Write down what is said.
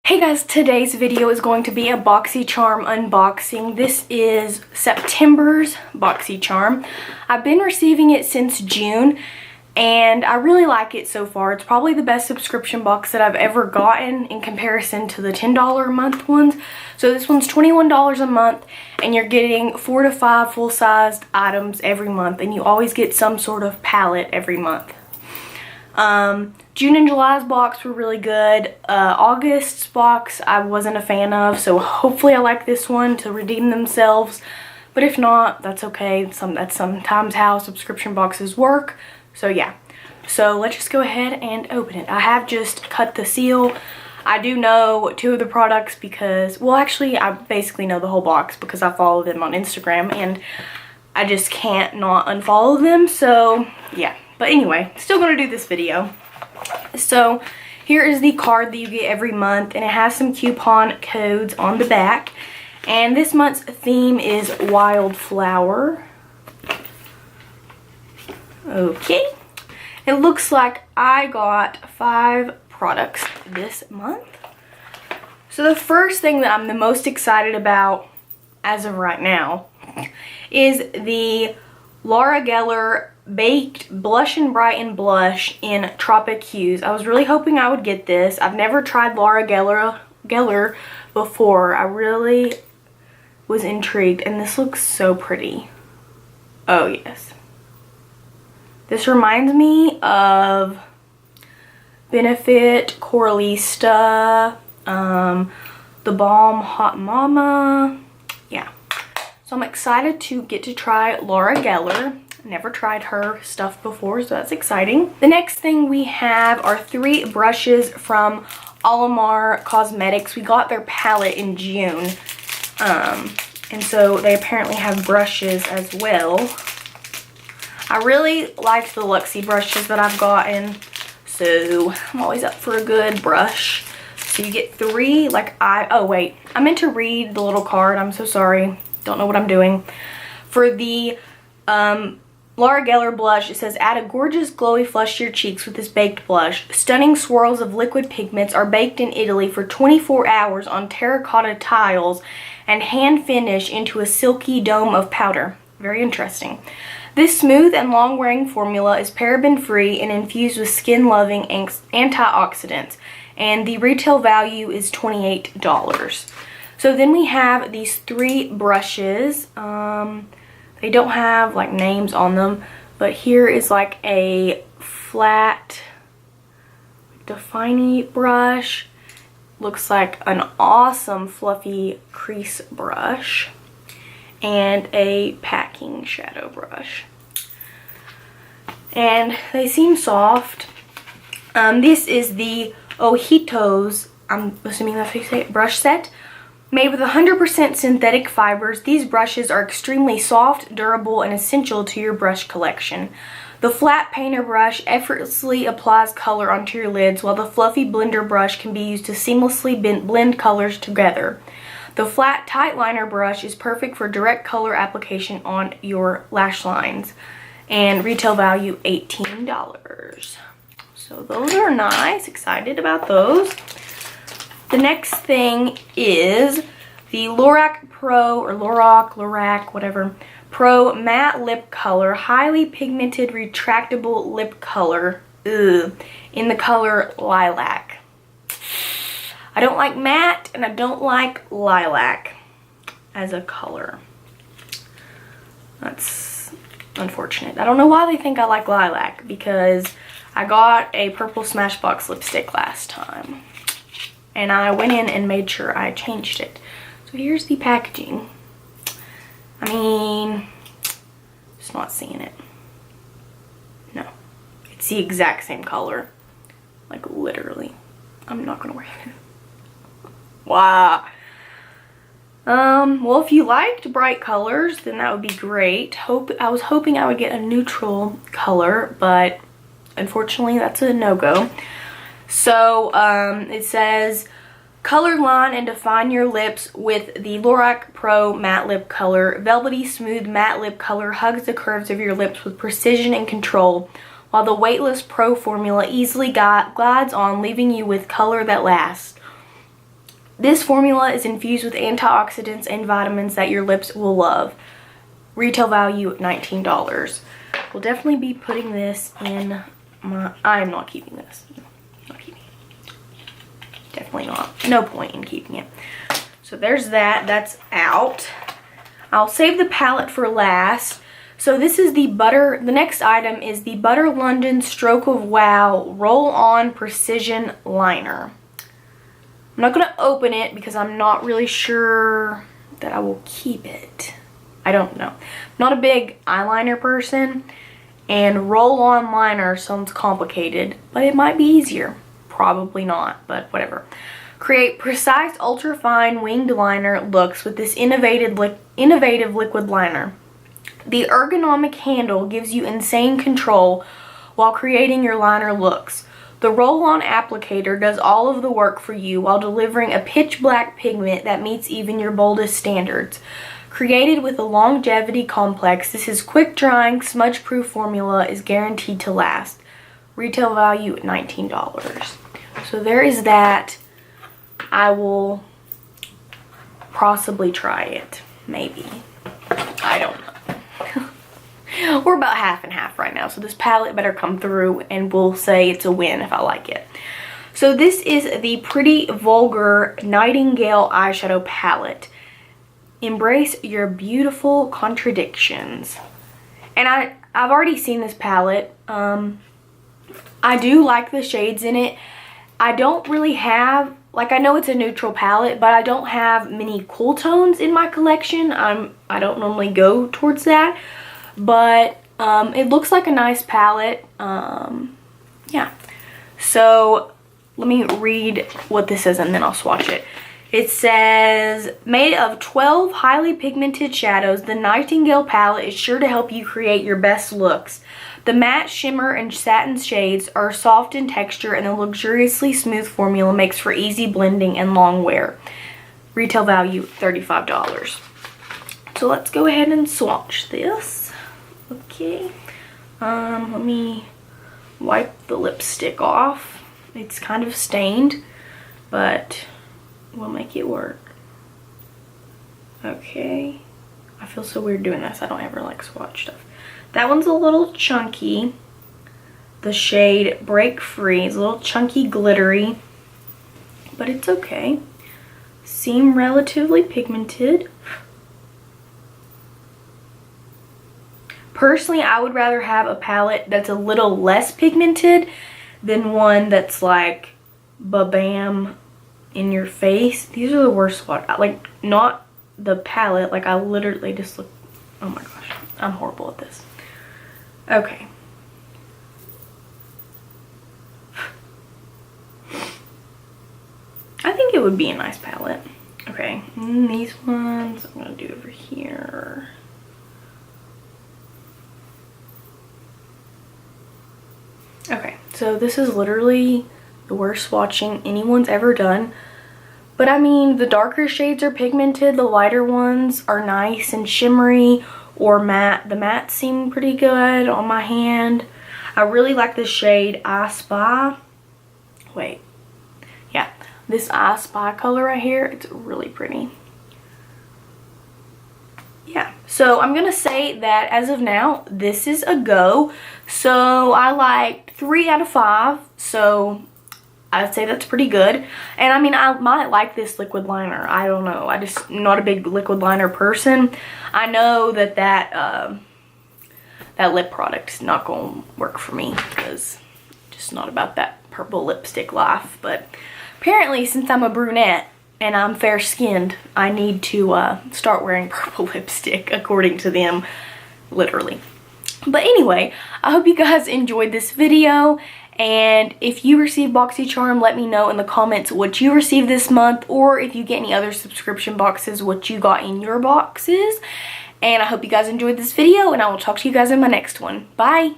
Hey guys, today's video is going to be a Boxycharm unboxing. This is September's Boxycharm. I've been receiving it since June and I really like it so far. It's probably the best subscription box that I've ever gotten in comparison to the $10 a month ones. So this one's $21 a month and you're getting 4 to 5 full-sized items every month, and you always get some sort of palette every month. June and July's box were really good. August's box I wasn't a fan of, so hopefully I like this one to redeem themselves. But if not, that's okay. That's sometimes how subscription boxes work. So yeah. So let's just go ahead and open it. I have just cut the seal. I do know 2 of the products because, well actually I basically know the whole box because I follow them on Instagram and I just can't not unfollow them. So yeah. But anyway, still gonna do this video. So here is the card that you get every month, and it has some coupon codes on the back. And this month's theme is Wildflower. Okay. It looks like I got 5 products this month. So the first thing that I'm the most excited about as of right now is the Laura Geller Baked Blush and Brighten Blush in Tropic Hues. I was really hoping I would get this. I've never tried Laura Geller before. I really was intrigued, and this looks so pretty. Oh yes. This reminds me of Benefit, Coralista, The Balm Hot Mama. Yeah. So I'm excited to get to try Laura Geller. Never tried her stuff before, so that's exciting. The next thing we have are 3 brushes from Alamar Cosmetics. We got their palette in June, and so they apparently have brushes as well. I really liked the Luxie brushes that I've gotten, so I'm always up for a good brush. So you get 3, oh wait, I meant to read the little card. I'm so sorry. Don't know what I'm doing. For the Laura Geller blush, it says, add a gorgeous glowy flush to your cheeks with this baked blush. Stunning swirls of liquid pigments are baked in Italy for 24 hours on terracotta tiles and hand finish into a silky dome of powder. Very interesting. This smooth and long-wearing formula is paraben-free and infused with skin-loving antioxidants, and the retail value is $28. So then we have these 3 brushes. They don't have like names on them, but here is like a flat defining brush. Looks like an awesome fluffy crease brush and a packing shadow brush. And they seem soft. This is the Ojitos, I'm assuming that's how you say it, brush set. Made with 100% synthetic fibers, these brushes are extremely soft, durable, and essential to your brush collection. The flat painter brush effortlessly applies color onto your lids, while the fluffy blender brush can be used to seamlessly blend colors together. The flat tight liner brush is perfect for direct color application on your lash lines, and retail value $18. So those are nice. Excited about those. The next thing is the Lorac Pro, or Lorac, whatever, Pro Matte Lip Color, highly pigmented retractable lip color, in the color Lilac. I don't like matte, and I don't like lilac as a color. That's unfortunate. I don't know why they think I like lilac, because I got a purple Smashbox lipstick last time. And I went in and made sure I changed it. So here's the packaging. I mean, just not seeing it. No. It's the exact same color. Like literally. I'm not gonna wear it. Wow. Well, if you liked bright colors, then that would be great. I was hoping I would get a neutral color, but unfortunately that's a no-go. So, it says, color line and define your lips with the Lorac Pro Matte Lip Color. Velvety smooth matte lip color hugs the curves of your lips with precision and control, while the weightless Pro formula easily glides on, leaving you with color that lasts. This formula is infused with antioxidants and vitamins that your lips will love. Retail value $19. We'll definitely be putting this in my... I am not keeping this. Not keeping it. Definitely not. No point in keeping it. So there's that. That's out. I'll save the palette for last. So this is the Butter... The next item is the Butter London Stroke of Wow Roll-On Precision Liner. I'm not going to open it because I'm not really sure that I will keep it. I don't know. I'm not a big eyeliner person, and roll-on liner sounds complicated, but it might be easier. Probably not, but whatever. Create precise, ultra-fine winged liner looks with this innovative liquid liner. The ergonomic handle gives you insane control while creating your liner looks. The roll-on applicator does all of the work for you while delivering a pitch black pigment that meets even your boldest standards. Created with a longevity complex, this quick drying, smudge proof formula is guaranteed to last. Retail value $19. So there is that. I will possibly try it. Maybe. I don't know. We're about half and half right now, so this palette better come through and we'll say it's a win if I like it. So this is the Pretty Vulgar Nightingale Eyeshadow Palette. Embrace your beautiful contradictions. And I've already seen this palette. I do like the shades in it. I don't really have, like, I know it's a neutral palette, but I don't have many cool tones in my collection. I don't normally go towards that. But it looks like a nice palette. Yeah. So let me read what this says and then I'll swatch it. It says, made of 12 highly pigmented shadows, the Nightingale palette is sure to help you create your best looks. The matte, shimmer, and satin shades are soft in texture, and the luxuriously smooth formula makes for easy blending and long wear. Retail value $35. So let's go ahead and swatch this. Okay, let me wipe the lipstick off. It's kind of stained, but we'll make it work. Okay, I feel so weird doing this. I don't ever like swatch stuff. That one's a little chunky. The shade Break Free is a little chunky, glittery, but it's okay. Seem relatively pigmented. Personally, I would rather have a palette that's a little less pigmented than one that's like ba-bam in your face. These are the worst ones. Like, not the palette. Like, I literally just look... Oh my gosh. I'm horrible at this. Okay. I think it would be a nice palette. Okay. And these ones I'm going to do over here. Okay, so this is literally the worst swatching anyone's ever done. But I mean, the darker shades are pigmented, the lighter ones are nice and shimmery or matte. The mattes seem pretty good on my hand. I really like this shade I Spy. Wait. Yeah, this I Spy color right here, it's really pretty. Yeah, so I'm gonna say that as of now, this is a go. So I like 3 out of 5, so I'd say that's pretty good. And I mean, I might like this liquid liner. I don't know. I just not a big liquid liner person. I know that that lip product is not gonna work for me because just not about that purple lipstick life. But apparently, since I'm a brunette and I'm fair skinned, I need to start wearing purple lipstick according to them, literally. But anyway, I hope you guys enjoyed this video, and if you receive Boxycharm, let me know in the comments what you received this month, or if you get any other subscription boxes, what you got in your boxes. And I hope you guys enjoyed this video, and I will talk to you guys in my next one. Bye!